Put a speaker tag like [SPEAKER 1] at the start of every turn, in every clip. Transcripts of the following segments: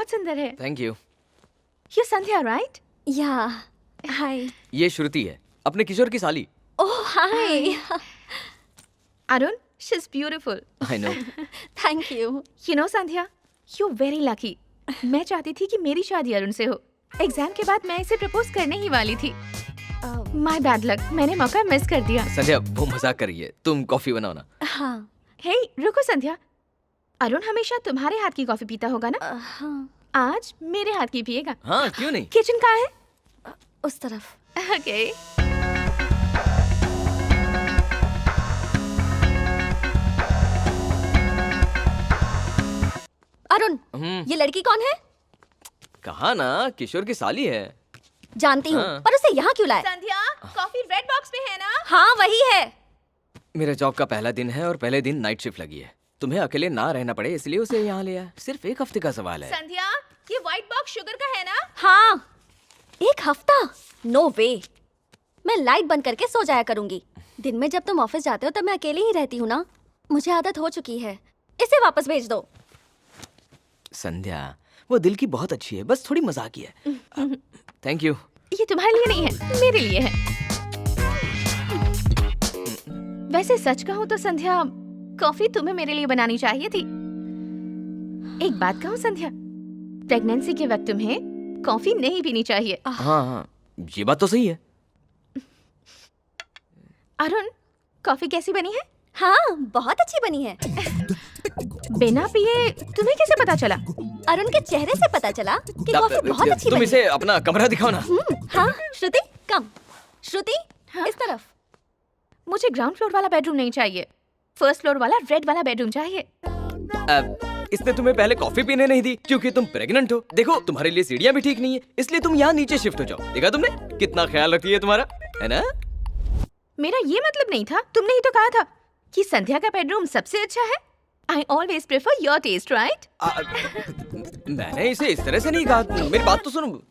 [SPEAKER 1] बहुत सुंदर है।
[SPEAKER 2] Thank you.
[SPEAKER 1] You Sandhya right?
[SPEAKER 3] या हाय।
[SPEAKER 2] ये श्रुति है, अपने किशोर की साली।
[SPEAKER 3] Oh hi.
[SPEAKER 1] Arun, she is beautiful.
[SPEAKER 2] I know.
[SPEAKER 3] Thank you.
[SPEAKER 1] You know Sandhya, you very lucky. मैं चाहती थी कि मेरी शादी अरुण से हो। एग्जाम के बाद मैं इसे प्रपोज करने ही वाली थी। माय बैड लक, मैंने मौका मिस कर दिया।
[SPEAKER 2] संध्या वो मजाक कर रही है, तुम कॉफी बनाओ ना।
[SPEAKER 3] हाँ।
[SPEAKER 1] हे रुको संध्या, अरुण हमेशा तुम्हारे हाथ की कॉफी पीता होगा ना?
[SPEAKER 3] हाँ।
[SPEAKER 1] आज मेरे हाथ की पिएगा।
[SPEAKER 2] हाँ क्यों नहीं।
[SPEAKER 1] किचन कहाँ है?
[SPEAKER 3] उस तरफ।
[SPEAKER 1] ओके।
[SPEAKER 3] अरुण, ये लड़की कौन है?
[SPEAKER 2] कहा ना किशोर की साली है।
[SPEAKER 3] जानती हूँ,
[SPEAKER 2] हाँ।
[SPEAKER 3] पर उसे यहाँ क्यों लाए?
[SPEAKER 1] संध्या, कॉफी रेड बॉक्स में है ना?
[SPEAKER 3] हाँ वही है।
[SPEAKER 2] मेरे जॉब का पहला दिन है और पहले दिन नाइट शिफ्ट लगी है। तुम्हें अकेले ना रहना पड़े इसलिए उसे यहाँ ले आया। सिर्फ एक हफ्ते का सवाल है।
[SPEAKER 1] संध्या, ये व्हाइट बॉक्स शुगर का है ना?
[SPEAKER 3] हाँ। 1 हफ्ता? नो वे। मैं लाइट बंद करके सो जाया करूंगी। दिन में जब तुम ऑफिस जाते हो तब मैं अकेली ही रहती हूँ ना। मुझे आदत हो चुकी है। इसे वापस भेज दो।
[SPEAKER 2] संध्या वो दिल की बहुत अच्छी है, बस थोड़ी मजाकी है। Thank you.
[SPEAKER 1] ये तुम्हारे लिए नहीं है, मेरे लिए है। वैसे सच कहूँ तो संध्या, कॉफी तुम्हें मेरे लिए बनानी चाहिए थी। एक बात कहूँ संध्या, प्रेगनेंसी के वक्त तुम्हें कॉफी नहीं पीनी चाहिए।
[SPEAKER 2] हाँ हाँ ये बात तो सही है।
[SPEAKER 1] अरुण, कॉफी कैसी बनी है?
[SPEAKER 3] हाँ बहुत अच्छी बनी है।
[SPEAKER 1] बिना पिए तुम्हें कैसे पता चला?
[SPEAKER 3] अरुण के चेहरे से पता चला कि कॉफी बहुत अच्छी
[SPEAKER 2] तुम
[SPEAKER 3] बनी
[SPEAKER 2] इसे अपना कमरा दिखाओ ना।
[SPEAKER 3] हाँ श्रुति कम। श्रुति
[SPEAKER 1] हाँ?
[SPEAKER 3] इस तरफ।
[SPEAKER 1] मुझे ग्राउंड फ्लोर वाला बेडरूम नहीं चाहिए, फर्स्ट फ्लोर वाला रेड वाला बेडरूम चाहिए।
[SPEAKER 2] इसने तुम्हें पहले कॉफी पीने नहीं दी क्योंकि तुम प्रेग्नेंट हो। देखो तुम्हारे लिए सीढ़ियाँ भी ठीक नहीं है, इसलिए तुम यहाँ नीचे शिफ्ट हो जाओ। देखा तुमने कितना ख्याल रखती है तुम्हारा, है ना?
[SPEAKER 1] मेरा ये मतलब नहीं था, तुमने ही तो कहा था कि संध्या का बेडरूम सबसे अच्छा है। I always prefer your taste, right?
[SPEAKER 2] मैंने इसे इस तरह से नहीं कहा, मेरी बात तो सुनो।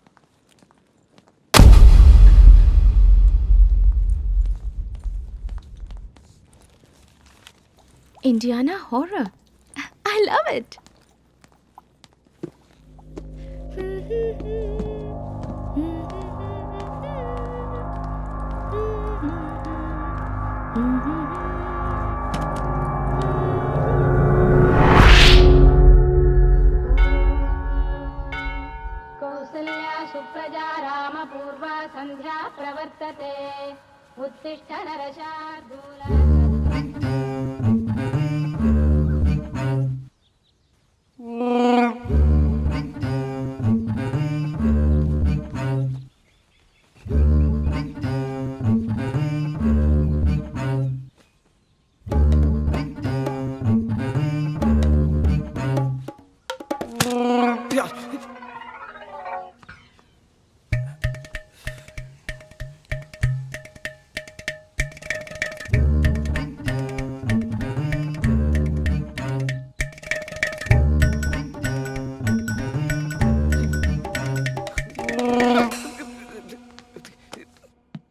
[SPEAKER 1] Indiana horror. I love it.
[SPEAKER 4] Kausalya Supraja रामपूर्वा सन्ध्या प्रवर्तते उत्तिष्ठ नरशार्दूल।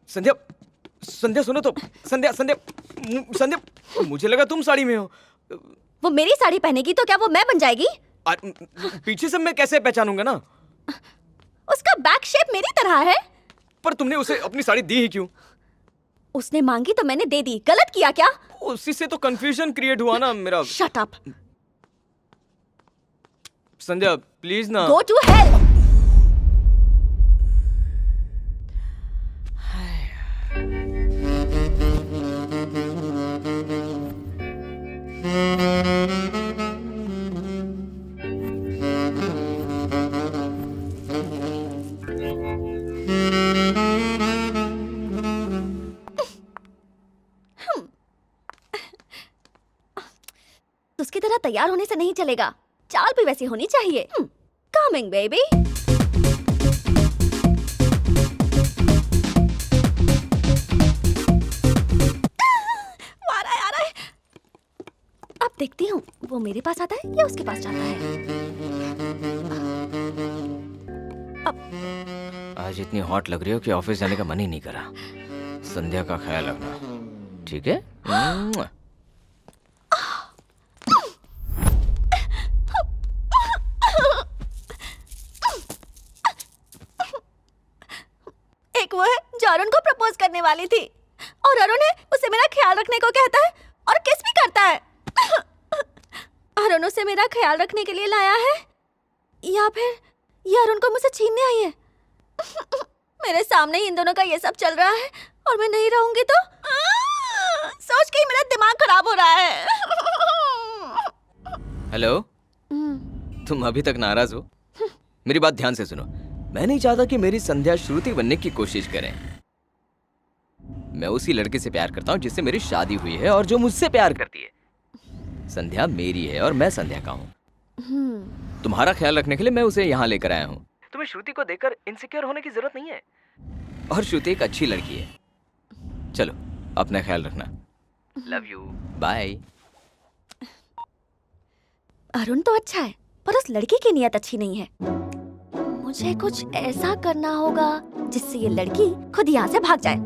[SPEAKER 2] संध्या संध्या सुनो तो। संध्या संध्या संध्या मुझे लगा तुम साड़ी में हो।
[SPEAKER 3] वो मेरी साड़ी पहनेगी तो क्या वो मैं बन जाएगी?
[SPEAKER 2] पीछे से मैं कैसे पहचानूंगा ना?
[SPEAKER 3] उसका बैक शेप मेरी तरह है।
[SPEAKER 2] पर तुमने उसे अपनी साड़ी दी ही क्यों?
[SPEAKER 3] उसने मांगी तो मैंने दे दी। गलत किया क्या?
[SPEAKER 2] उसी से तो कंफ्यूजन क्रिएट हुआ ना मेरा।
[SPEAKER 3] Shut up.
[SPEAKER 2] संध्या प्लीज ना।
[SPEAKER 3] Go to hell. उसकी तरह तैयार होने से नहीं चलेगा, चाल भी वैसी होनी चाहिए। Coming baby. आ रहा है। अब देखती हूँ वो मेरे पास आता है या उसके पास जाता है।
[SPEAKER 2] आज इतनी हॉट लग रही हो कि ऑफिस जाने का मन ही नहीं करा। संध्या का ख्याल रखना, ठीक है?
[SPEAKER 3] जो अरुण को प्रपोज करने वाली थी, और अरुण है उसे मेरा ख्याल रखने को कहता है और किस भी करता है। अरुण उसे मेरा ख्याल रखने के लिए लाया है या फिर ये अरुण को मुझसे छीनने आई है? मेरे सामने ही इन दोनों का ये सब चल रहा है और मैं नहीं रहूंगी तो सोच के ही मेरा दिमाग खराब हो रहा है।
[SPEAKER 2] हेलो, तुम अभी तक नाराज हो? मेरी बात ध्यान से सुनो। मैं नहीं चाहता कि मेरी संध्या श्रुति बनने की कोशिश करें। मैं उसी लड़के से प्यार करता हूँ जिससे मेरी शादी हुई है और जो मुझसे प्यार करती है। संध्या मेरी है और मैं संध्या का हूँ। तुम्हारा ख्याल रखने के लिए मैं उसे यहाँ लेकर आया हूँ। तुम्हें श्रुति को देखकर इनसिक्योर होने की जरूरत नहीं है, और श्रुति एक अच्छी लड़की है। चलो, अपना ख्याल रखना। Love you, bye.
[SPEAKER 3] अरुण तो अच्छा है पर उस लड़की की नीयत अच्छी नहीं है। मुझे कुछ ऐसा करना होगा जिससे ये लड़की खुद यहाँ से भाग जाए।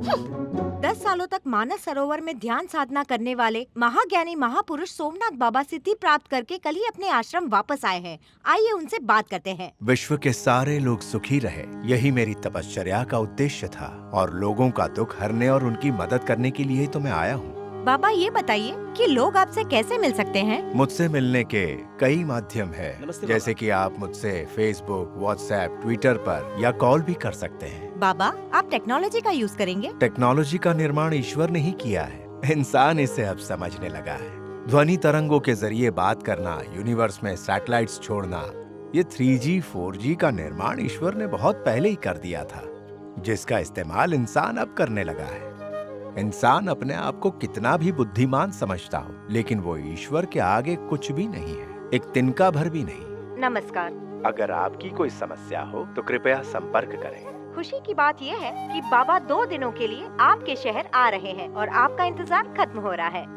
[SPEAKER 5] 10 सालों तक मानस सरोवर में ध्यान साधना करने वाले महाज्ञानी महापुरुष सोमनाथ बाबा सिद्धि प्राप्त करके कल ही अपने आश्रम वापस आए हैं। आइए उनसे बात करते हैं।
[SPEAKER 6] विश्व के सारे लोग सुखी रहे, यही मेरी तपश्चर्या का उद्देश्य था, और लोगों का दुख हरने और उनकी मदद करने के लिए तो मैं आया हूँ।
[SPEAKER 5] बाबा ये बताइए कि लोग आपसे कैसे मिल सकते हैं?
[SPEAKER 6] मुझसे मिलने के कई माध्यम है,
[SPEAKER 2] नमस्ते
[SPEAKER 6] जैसे कि आप मुझसे फेसबुक, व्हाट्सएप, ट्विटर पर या कॉल भी कर सकते हैं।
[SPEAKER 5] बाबा, आप टेक्नोलॉजी का यूज करेंगे?
[SPEAKER 6] टेक्नोलॉजी का निर्माण ईश्वर ने ही किया है, इंसान इसे अब समझने लगा है। ध्वनि तरंगों के जरिए बात करना, यूनिवर्स में सैटेलाइट्स छोड़ना, ये 3G, 4G का निर्माण ईश्वर ने बहुत पहले ही कर दिया था, जिसका इस्तेमाल इंसान अब करने लगा है। इंसान अपने आप को कितना भी बुद्धिमान समझता हो, लेकिन वो ईश्वर के आगे कुछ भी नहीं है, एक तिनका भर भी नहीं।
[SPEAKER 5] नमस्कार।
[SPEAKER 6] अगर आपकी कोई समस्या हो तो कृपया संपर्क करें।
[SPEAKER 5] खुशी की बात यह है कि बाबा 2 दिनों के लिए आपके शहर आ रहे हैं और आपका इंतजार खत्म हो रहा है।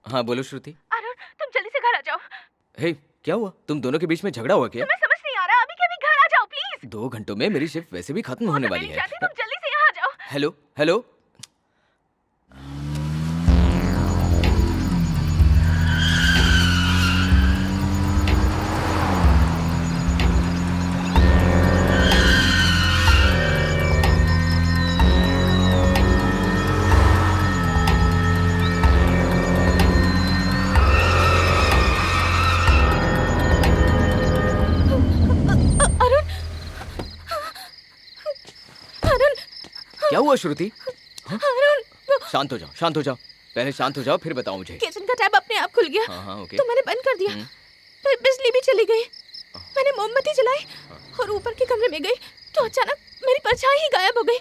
[SPEAKER 2] हाँ बोलो श्रुति।
[SPEAKER 1] अरुण, तुम जल्दी से घर आ जाओ।
[SPEAKER 2] हे, क्या हुआ? तुम दोनों के बीच में झगड़ा हुआ क्या?
[SPEAKER 1] तुम्हें समझ नहीं आ रहा? अभी के अभी घर आ जाओ प्लीज।
[SPEAKER 2] 2 घंटों में मेरी शिफ्ट वैसे भी खत्म होने वाली है।
[SPEAKER 1] तुम जल्दी से यहाँ आ जाओ।
[SPEAKER 2] हेलो हेलो, क्या हुआ श्रुति? हाँ? शांत हो जाओ, शांत हो जाओ, पहले शांत हो जाओ फिर बताओ मुझे।
[SPEAKER 1] किचन का टैप अपने आप खुल गया।
[SPEAKER 2] हाँ ओके।
[SPEAKER 1] तो मैंने बंद कर दिया, फिर बिजली भी चली गई। मैंने मोमबत्ती जलाई और ऊपर के कमरे में गई तो अचानक मेरी परछाई ही गायब हो गई।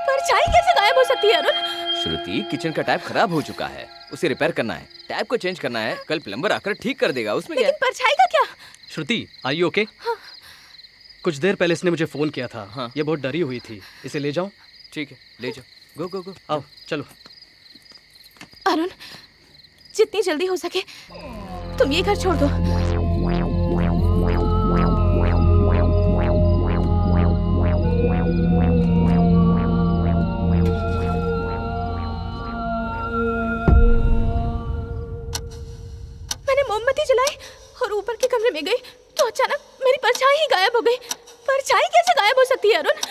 [SPEAKER 1] परछाई कैसे गायब हो सकती है अरुण?
[SPEAKER 2] श्रुति, किचन का टैप खराब हो चुका है, उसे रिपेयर करना है, टैप को चेंज करना है, कल प्लम्बर आकर ठीक कर देगा। उसमें क्या
[SPEAKER 1] लेकिन परछाई का क्या?
[SPEAKER 7] श्रुति, आर यू ओके? कुछ देर पहले इसने मुझे फोन किया था।
[SPEAKER 2] हाँ।
[SPEAKER 7] ये बहुत डरी हुई थी, इसे ले जाऊं?
[SPEAKER 2] ठीक है, ले जाओ। गो गो गो,
[SPEAKER 7] आओ चलो।
[SPEAKER 1] अरुण, जितनी जल्दी हो सके तुम ये घर छोड़ दो। मैंने मोमबत्ती जलाई और ऊपर के कमरे में गई तो अचानक मेरी परछाई ही गायब हो गई। परछाई कैसे गायब हो सकती है Arun?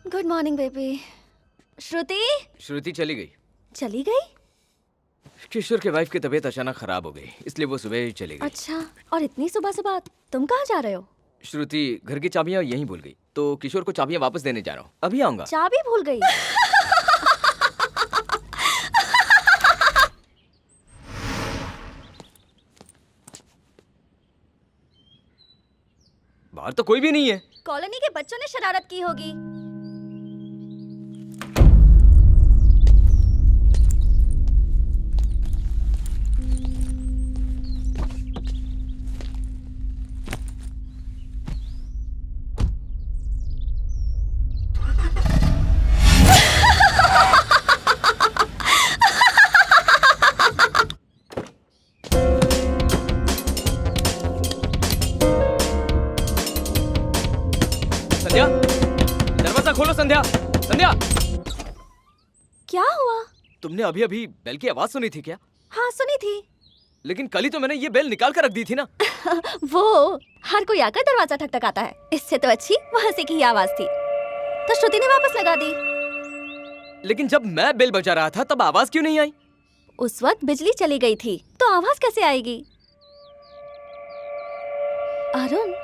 [SPEAKER 3] Good morning baby. Shruti
[SPEAKER 2] Shruti चली गई।
[SPEAKER 3] चली गई?
[SPEAKER 2] किशोर के वाइफ की तबीयत अचानक खराब हो गई, इसलिए वो सुबह ही चली गई।
[SPEAKER 3] अच्छा, और इतनी सुबह सुबह तुम कहाँ जा रहे हो?
[SPEAKER 2] श्रुति घर की चाबियां यहीं भूल गई, तो किशोर को चाबियां वापस देने जा रहा हूँ। अभी आऊंगा।
[SPEAKER 3] चाबी भूल गई?
[SPEAKER 2] बाहर तो कोई भी नहीं है।
[SPEAKER 3] कॉलोनी के बच्चों ने शरारत की होगी।
[SPEAKER 2] संध्या, दरवाजा खोलो। संध्या, संध्या,
[SPEAKER 3] क्या हुआ?
[SPEAKER 2] तुमने अभी अभी बेल की आवाज सुनी थी क्या?
[SPEAKER 3] हाँ सुनी थी।
[SPEAKER 2] लेकिन कल ही तो मैंने ये बेल निकाल कर रख दी थी ना।
[SPEAKER 3] वो हर कोई आकर दरवाजा ठकठकाता है, इससे तो अच्छी वहां से की आवाज थी, तो श्रुति ने वापस लगा दी।
[SPEAKER 2] लेकिन जब मैं बेल बजा रहा था तब आवाज क्यों नहीं आई?
[SPEAKER 3] उस वक्त बिजली चली गई थी, तो आवाज कैसे आएगी? Arun,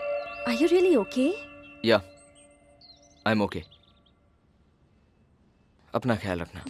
[SPEAKER 3] are you really okay?
[SPEAKER 2] Yeah, I M okay. अपना ख्याल रखना।